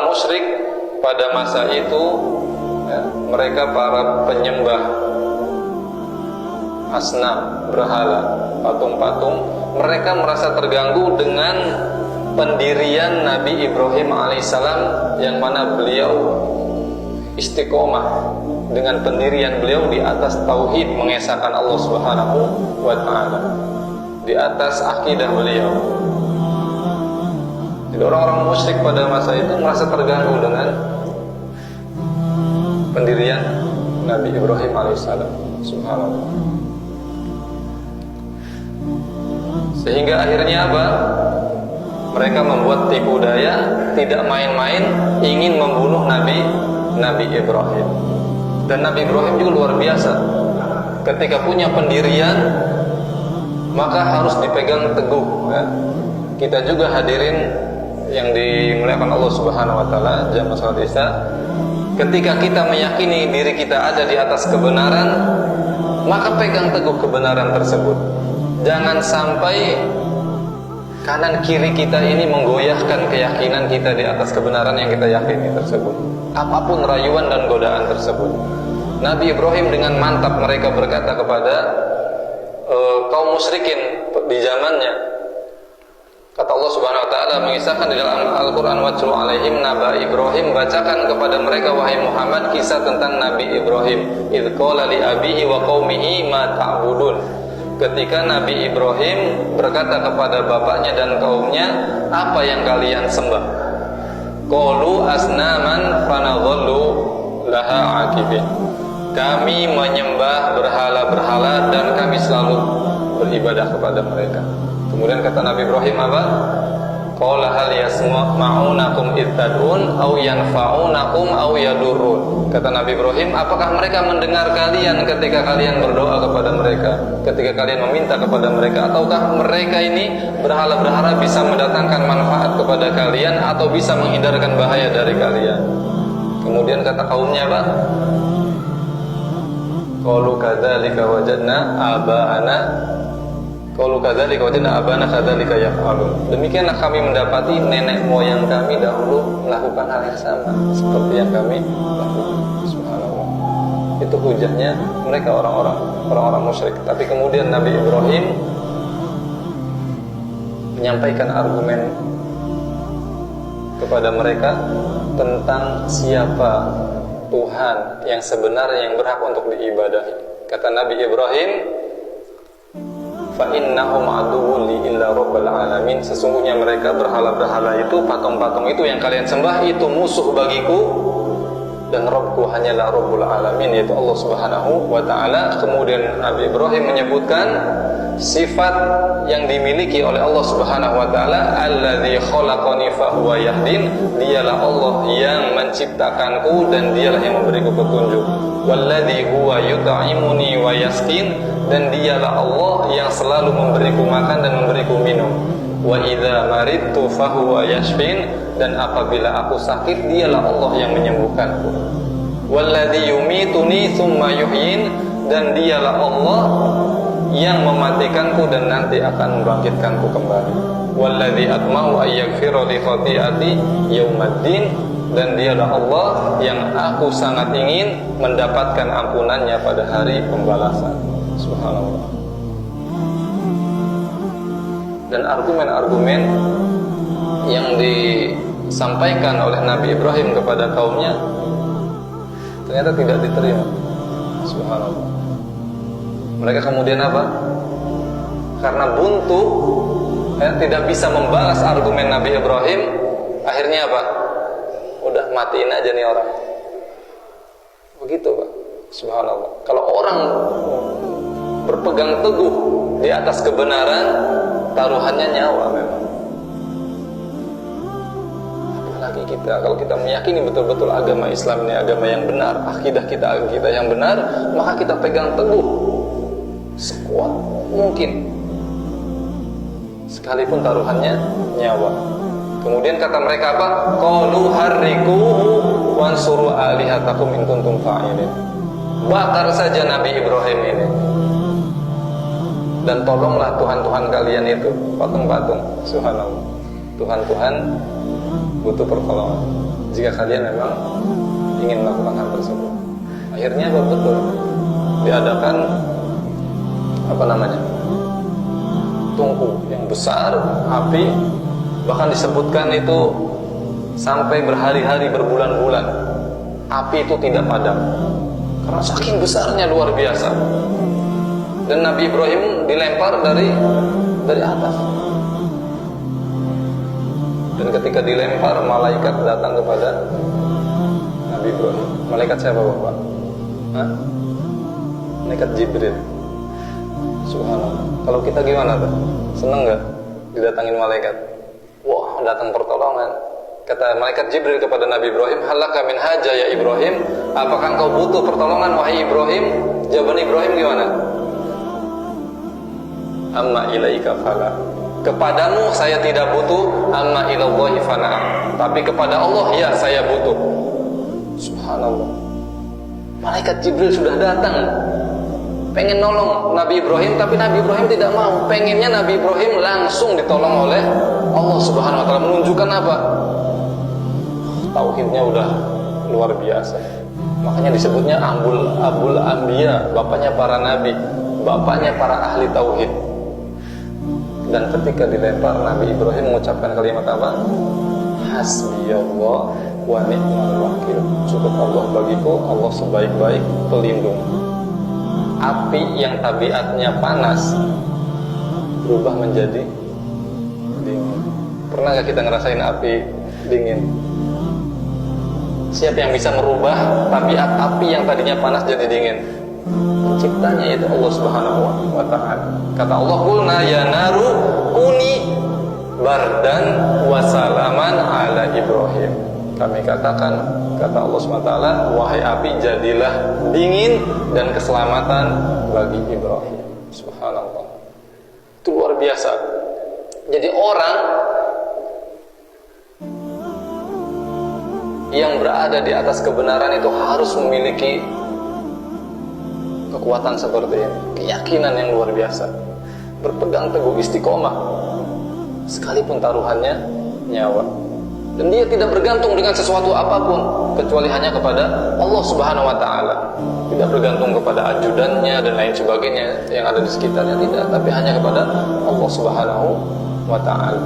orang musyrik pada masa itu, ya, mereka para penyembah asnam, berhala, patung-patung, mereka merasa terganggu dengan pendirian Nabi Ibrahim alaihissalam, yang mana beliau istiqomah dengan pendirian beliau di atas tauhid, mengesahkan Allah Subhanahu wa ta'ala, di atas akidah beliau. Jadi orang-orang musyrik pada masa itu merasa terganggu dengan pendirian Nabi Ibrahim alaihissalam. Subhanallah. Sehingga akhirnya apa? Mereka membuat tipu daya, tidak main-main, ingin membunuh Nabi Ibrahim. Dan Nabi Ibrahim juga luar biasa. Ketika punya pendirian, maka harus dipegang teguh, ya. Kita juga hadirin yang dimuliakan Allah Subhanahu wa taala, jamaah salat Isya, ketika kita meyakini diri kita ada di atas kebenaran, maka pegang teguh kebenaran tersebut. Jangan sampai kanan kiri kita ini menggoyahkan keyakinan kita di atas kebenaran yang kita yakini tersebut, apapun rayuan dan godaan tersebut. Nabi Ibrahim dengan mantap mereka berkata kepada kaum musyrikin di zamannya. Kata Allah Subhanahu wa taala mengisahkan di dalam Al-Qur'an, watlu alaihim naba Ibrahim, bacakan kepada mereka wahai Muhammad kisah tentang Nabi Ibrahim. Idz qala li abihi wa qaumihi ma ta'budun. Ketika Nabi Ibrahim berkata kepada bapaknya dan kaumnya, apa yang kalian sembah? Qalu asnaman fanadhallu laha akibin. Kami menyembah berhala-berhala dan kami selalu beribadah kepada mereka. Kemudian kata Nabi Ibrahim apa? Qala hal yasma'unakum ittad'un aw yanfa'unakum aw yadurrun. Kata Nabi Ibrahim, apakah mereka mendengar kalian ketika kalian berdoa kepada mereka, ketika kalian meminta kepada mereka, ataukah mereka ini berhala-berhala bisa mendatangkan manfaat kepada kalian atau bisa menghindarkan bahaya dari kalian? Kemudian kata kaumnya apa? Qalu kadzalika wajadna aba'ana Qalu kadzalika wajadna abana kadzalika yaf'alun. Demikianlah kami mendapati nenek moyang kami dahulu melakukan hal yang sama seperti yang kami lakukan. Subhanallah. Itu hujahnya mereka orang-orang musyrik. Tapi kemudian Nabi Ibrahim menyampaikan argumen kepada mereka tentang siapa Tuhan yang sebenarnya yang berhak untuk diibadahi. Kata Nabi Ibrahim, fa innahum aduwwun li illa rabbil alamin. Sesungguhnya mereka berhala-berhala itu, patung-patung itu yang kalian sembah itu musuh bagiku, dan Rabbku hanyalah Rabbul alamin, yaitu Allah Subhanahu wa taala. Kemudian Nabi Ibrahim menyebutkan sifat yang dimiliki oleh Allah Subhanahu wa taala, alladzi khalaqani fa huwa yahdin. Dialah Allah yang menciptakanku dan dialah yang memberiku petunjuk. Walladzi huwa yut'imuni wa yasqin. Dan dialah Allah yang selalu memberiku makan dan memberiku minum. Wa idza maridtu fahuwa yashfin. Dan apabila aku sakit, dialah Allah yang menyembuhkanku. Walladzi yumituni tsumma yuhyin. Dan dialah Allah yang mematikanku dan nanti akan membangkitkanku kembali. Walladzi atma'u ayyaghfira li khati'ati yaumaddin. Dan dialah Allah yang aku sangat ingin mendapatkan ampunannya pada hari pembalasan. Subhanallah. Dan argumen-argumen yang disampaikan oleh Nabi Ibrahim kepada kaumnya ternyata tidak diterima. Subhanallah. Mereka kemudian apa? Karena buntu, tidak bisa membalas argumen Nabi Ibrahim, akhirnya apa? Udah matiin aja nih orang. Begitu Pak. Subhanallah. Kalau orang berpegang teguh di atas kebenaran, taruhannya nyawa memang. Apalagi kita, kalau kita meyakini betul-betul agama Islam ini agama yang benar, akidah kita yang benar, maka kita pegang teguh sekuat mungkin, sekalipun taruhannya nyawa. Kemudian kata mereka apa? Qalu harriquhu wansuru alihatakum in kuntum fa'ilin. Bakar saja Nabi Ibrahim ini, dan tolonglah Tuhan-Tuhan kalian itu, patung-patung. Subhanallah. Tuhan-Tuhan butuh pertolongan. Jika kalian memang ingin melakukan hal tersebut. Akhirnya betul diadakan tungku yang besar, api, bahkan disebutkan itu sampai berhari-hari, berbulan-bulan api itu tidak padam karena saking besarnya, luar biasa. Dan Nabi Ibrahim dilempar dari atas. Dan ketika dilempar, malaikat datang kepada Nabi Ibrahim. Malaikat siapa Bapak? Hah? Malaikat Jibril. Subhanallah. Kalau kita gimana tuh? Seneng gak didatangin malaikat? Wah, datang pertolongan. Kata malaikat Jibril kepada Nabi Ibrahim, halaka min haja ya Ibrahim, apakah engkau butuh pertolongan wahai Ibrahim? Jawaban Ibrahim gimana? Amma ilaika fala. Kepadamu saya tidak butuh, amma ilallahi fana'am. Tapi kepada Allah ya saya butuh. Subhanallah. Malaikat Jibril sudah datang, pengen nolong Nabi Ibrahim, tapi Nabi Ibrahim tidak mau. Pengennya Nabi Ibrahim langsung ditolong oleh Allah Subhanahu wa taala. Menunjukkan apa? Tauhidnya udah luar biasa. Makanya disebutnya Abul Anbiya, bapaknya para nabi, bapaknya para ahli tauhid. Dan ketika dilempar, Nabi Ibrahim mengucapkan kalimat apa? Hasbiyallah wa ni'mal wakil. Cukup Allah bagiku, Allah sebaik-baik pelindung. Api yang tabiatnya panas berubah menjadi dingin. Pernah gak kita ngerasain api dingin? Siapa yang bisa merubah tabiat api yang tadinya panas jadi dingin? Penciptanya yaitu Allah Subhanahu wa ta'ala. Kata Allah, qulna ya naru kuni bardan wa salaman ala Ibrahim. Kami katakan, kata Allah Subhanahu wa ta'ala, wahai api jadilah dingin dan keselamatan bagi Ibrahim. Subhanallah. Itu luar biasa. Jadi orang yang berada di atas kebenaran itu harus memiliki kekuatan seperti ini, keyakinan yang luar biasa, berpegang teguh, istiqomah, sekalipun taruhannya nyawa. Dan dia tidak bergantung dengan sesuatu apapun kecuali hanya kepada Allah Subhanahu wa ta'ala. Tidak bergantung kepada ajudannya dan lain sebagainya yang ada di sekitarnya, tidak, tapi hanya kepada Allah Subhanahu wa ta'ala.